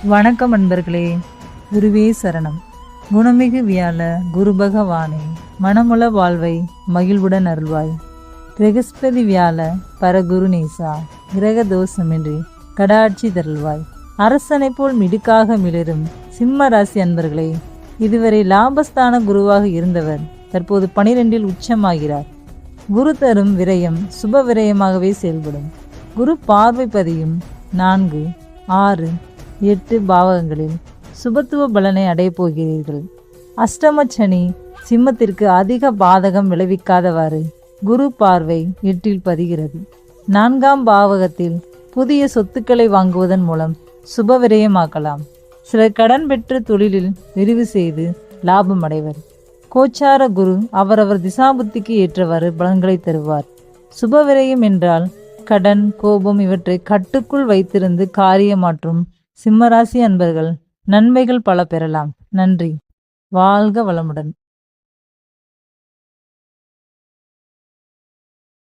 வணக்கம் அன்பர்களே. குருவே சரணம். குணமிகு வியாழ குரு பகவானே, மனமுள வாழ்வை மகிழ்வுடன் அருள்வாய். பிரகஸ்பதி வியாழ பரகுரு நேசா, கிரக தோஷமின்றி கடாட்சி தருள்வாய். அரசனை போல் மிடுக்காக மிளரும் சிம்ம ராசி அன்பர்களே, இதுவரை லாபஸ்தான குருவாக இருந்தவர் தற்போது 12இல் உச்சமாகிறார். குரு தரும் விரயம் சுப விரயமாகவே செயல்படும். குரு பார்வை பதியும் 4, 6, 8 பாவகங்களில் சுபத்துவ பலனை அடையப் போகிறீர்கள். அஷ்டம சனி சிம்மத்திற்கு அதிக பாதகம் விளைவிக்காதவாறு குரு பார்வை 8இல் பதிகிறது. 4ஆம் பாவகத்தில் புதிய சொத்துக்களை வாங்குவதன் மூலம் சுப விரயமாக்கலாம். சிலர் கடன் பெற்று தொழிலில் விரிவு செய்து லாபம் அடைவர். கோச்சார குரு அவரவர் திசாபுத்திக்கு ஏற்றவாறு பலன்களை தருவார். சுப விரயம் என்றால் கடன், கோபம் இவற்றை கட்டுக்குள் வைத்திருந்து காரியமாற்றும் சிம்மராசி அன்பர்கள் நன்மைகள் பல பெறலாம். நன்றி. வாழ்க வளமுடன்.